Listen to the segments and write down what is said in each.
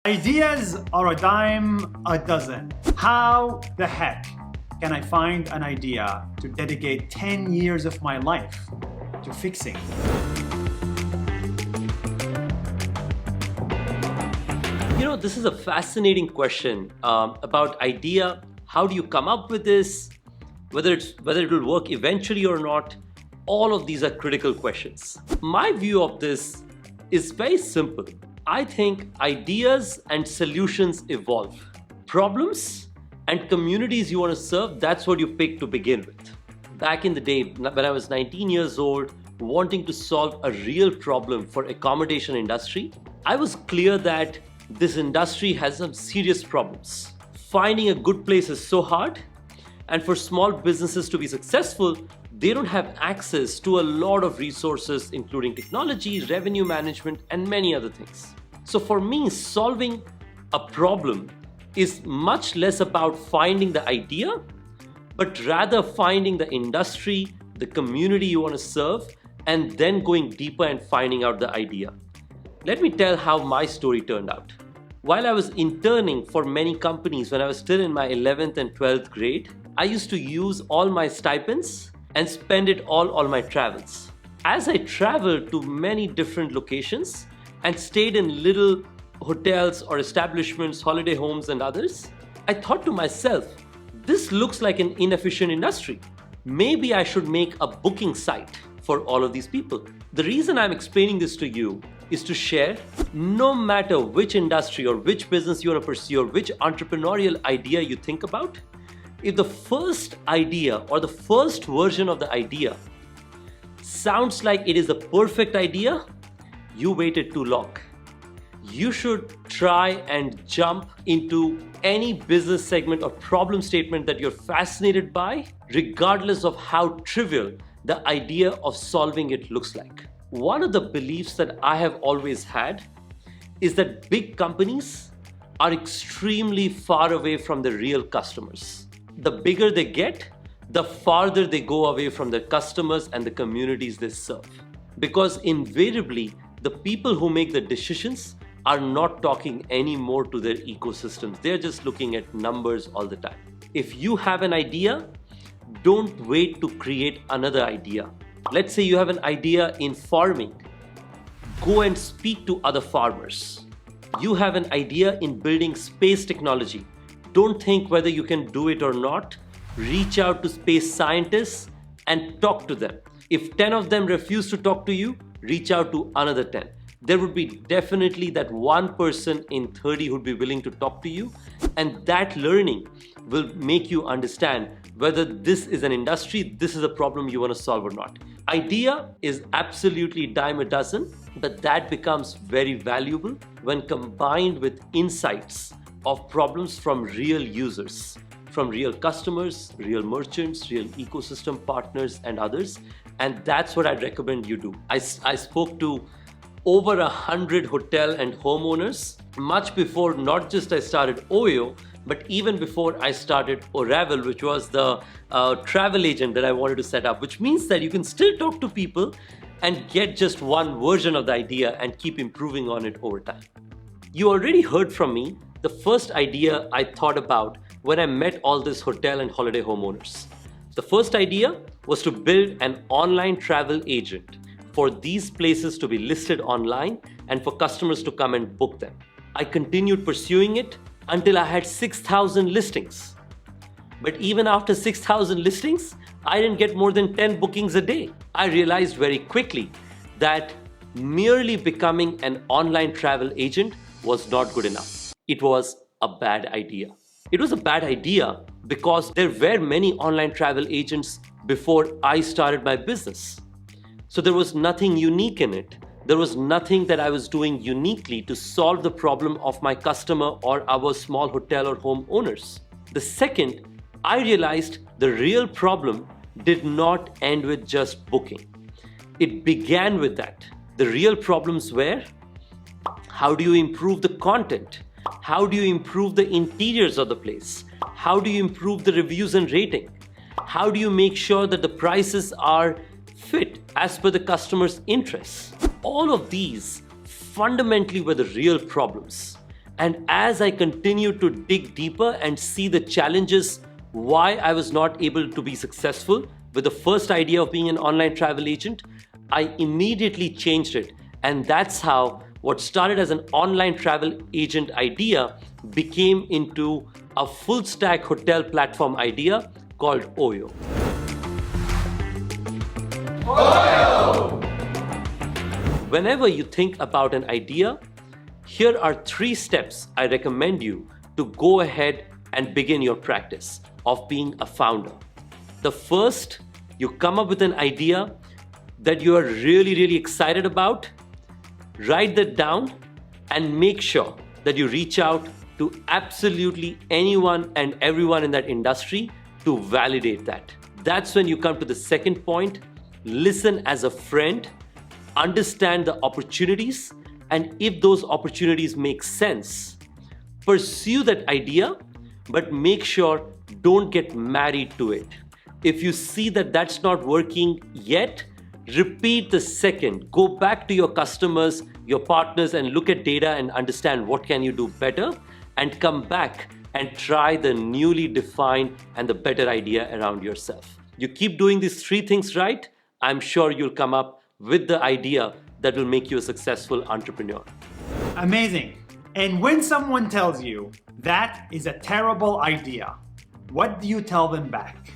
Ideas are a dime a dozen. How the heck can I find an idea to dedicate 10 years of my life to fixing? This is a fascinating question about idea. How do you come up with this? Whether it will work eventually or not. All of these are critical questions. My view of this is very simple. I think ideas and solutions evolve. Problems and communities you want to serve, that's what you pick to begin with. Back in the day, when I was 19 years old, wanting to solve a real problem for accommodation industry, I was clear that this industry has some serious problems. Finding a good place is so hard, and for small businesses to be successful, they don't have access to a lot of resources, including technology, revenue management, and many other things. So for me, solving a problem is much less about finding the idea, but rather finding the industry, the community you want to serve, and then going deeper and finding out the idea. Let me tell how my story turned out. While I was interning for many companies when I was still in my 11th and 12th grade, I used to use all my stipends and spend it all on my travels. As I traveled to many different locations and stayed in little hotels or establishments, holiday homes and others, I thought to myself, this looks like an inefficient industry. Maybe I should make a booking site for all of these people. The reason I'm explaining this to you is to share, no matter which industry or which business you want to pursue or which entrepreneurial idea you think about, if the first idea or the first version of the idea sounds like it is the perfect idea, you waited too long. You should try and jump into any business segment or problem statement that you're fascinated by, regardless of how trivial the idea of solving it looks like. One of the beliefs that I have always had is that big companies are extremely far away from the real customers. The bigger they get, the farther they go away from their customers and the communities they serve. Because invariably, the people who make the decisions are not talking anymore to their ecosystems. They're just looking at numbers all the time. If you have an idea, don't wait to create another idea. Let's say you have an idea in farming. Go and speak to other farmers. You have an idea in building space technology. Don't think whether you can do it or not. Reach out to space scientists and talk to them. If 10 of them refuse to talk to you, reach out to another 10. There would be definitely that one person in 30 who would be willing to talk to you, and that learning will make you understand whether this is an industry, this is a problem you want to solve or not. Idea is absolutely dime a dozen, but that becomes very valuable when combined with insights of problems from real users, from real customers, real merchants, real ecosystem partners and others. And that's what I'd recommend you do. I spoke to over 100 hotel and homeowners much before not just I started OYO, but even before I started Oravel, which was the travel agent that I wanted to set up, which means that you can still talk to people and get just one version of the idea and keep improving on it over time. You already heard from me the first idea I thought about when I met all these hotel and holiday homeowners. The first idea was to build an online travel agent for these places to be listed online and for customers to come and book them. I continued pursuing it until I had 6,000 listings. But even after 6,000 listings, I didn't get more than 10 bookings a day. I realized very quickly that merely becoming an online travel agent was not good enough. It was a bad idea. It was a bad idea because there were many online travel agents before I started my business. So there was nothing unique in it. There was nothing that I was doing uniquely to solve the problem of my customer or our small hotel or home owners. The second, I realized the real problem did not end with just booking. It began with that. The real problems were, how do you improve the content? How do you improve the interiors of the place? How do you improve the reviews and rating? How do you make sure that the prices are fit as per the customer's interests? All of these fundamentally were the real problems. And as I continued to dig deeper and see the challenges why I was not able to be successful with the first idea of being an online travel agent, I immediately changed it. And that's how what started as an online travel agent idea became into a full stack hotel platform idea called Oyo. Whenever you think about an idea, here are 3 steps I recommend you to go ahead and begin your practice of being a founder. The first, you come up with an idea that you are really excited about, write that down, and make sure that you reach out to absolutely anyone and everyone in that industry to validate that. That's when you come to the second point. Listen as a friend, understand the opportunities, and if those opportunities make sense, pursue that idea, but make sure don't get married to it. If you see that that's not working yet, repeat the second. Go back to your customers, your partners, and look at data and understand what can you do better, and come back and try the newly defined and the better idea around yourself. You keep doing these 3 things right, I'm sure you'll come up with the idea that will make you a successful entrepreneur. Amazing. And when someone tells you that is a terrible idea, what do you tell them back?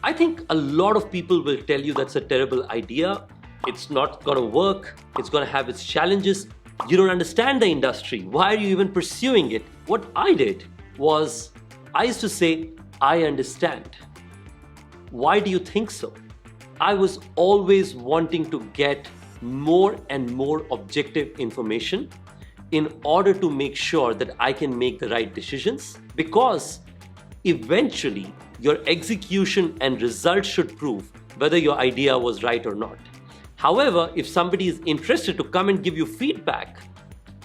I think a lot of people will tell you that's a terrible idea. It's not going to work. It's going to have its challenges. You don't understand the industry. Why are you even pursuing it? What I did was, I used to say, I understand. Why do you think so? I was always wanting to get more and more objective information in order to make sure that I can make the right decisions, because eventually your execution and results should prove whether your idea was right or not. However, if somebody is interested to come and give you feedback,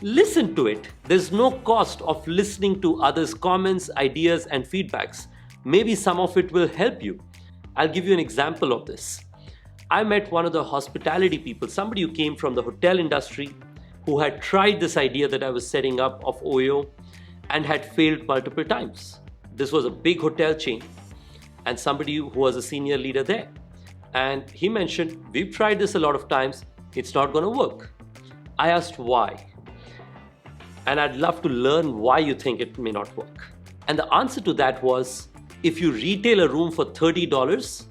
listen to it. There's no cost of listening to others' comments, ideas, and feedbacks. Maybe some of it will help you. I'll give you an example of this. I met one of the hospitality people, somebody who came from the hotel industry, who had tried this idea that I was setting up of Oyo and had failed multiple times. This was a big hotel chain and somebody who was a senior leader there. And he mentioned, we've tried this a lot of times, it's not going to work. I asked why. And I'd love to learn why you think it may not work. And the answer to that was, if you retail a room for $30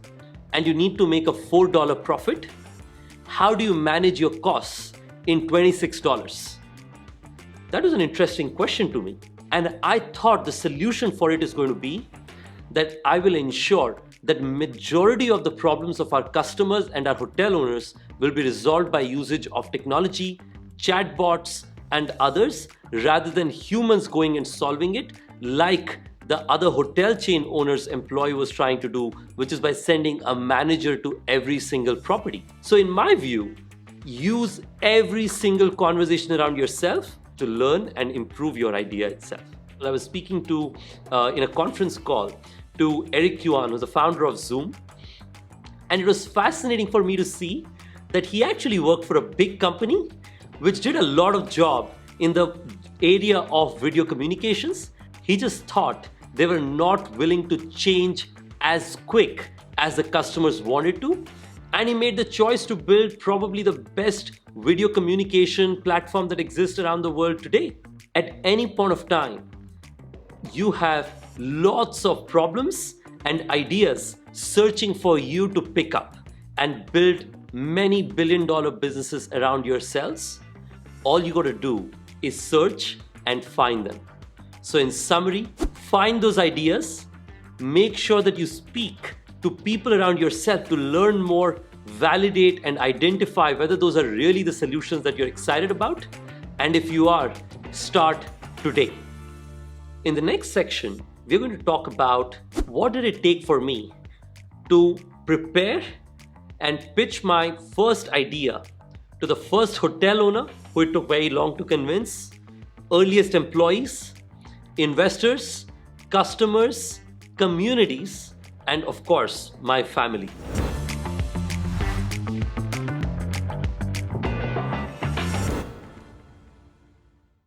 and you need to make a $4 profit, how do you manage your costs in $26? That was an interesting question to me. And I thought the solution for it is going to be that I will ensure that majority of the problems of our customers and our hotel owners will be resolved by usage of technology, chatbots, and others, rather than humans going and solving it like the other hotel chain owner's employee was trying to do, which is by sending a manager to every single property. So in my view, use every single conversation around yourself to learn and improve your idea itself. I was speaking to, in a conference call, to Eric Yuan, who's the founder of Zoom. And it was fascinating for me to see that he actually worked for a big company which did a lot of job in the area of video communications. He just thought they were not willing to change as quick as the customers wanted to. And he made the choice to build probably the best video communication platform that exists around the world today. At any point of time, you have lots of problems and ideas searching for you to pick up and build many billion-dollar businesses around yourselves. All you got to do is search and find them. So in summary, find those ideas, make sure that you speak to people around yourself to learn more, validate and identify whether those are really the solutions that you're excited about. And if you are, start today. In the next section, we're going to talk about what did it take for me to prepare and pitch my first idea to the first hotel owner who it took very long to convince, earliest employees, investors, customers, communities, and of course, my family.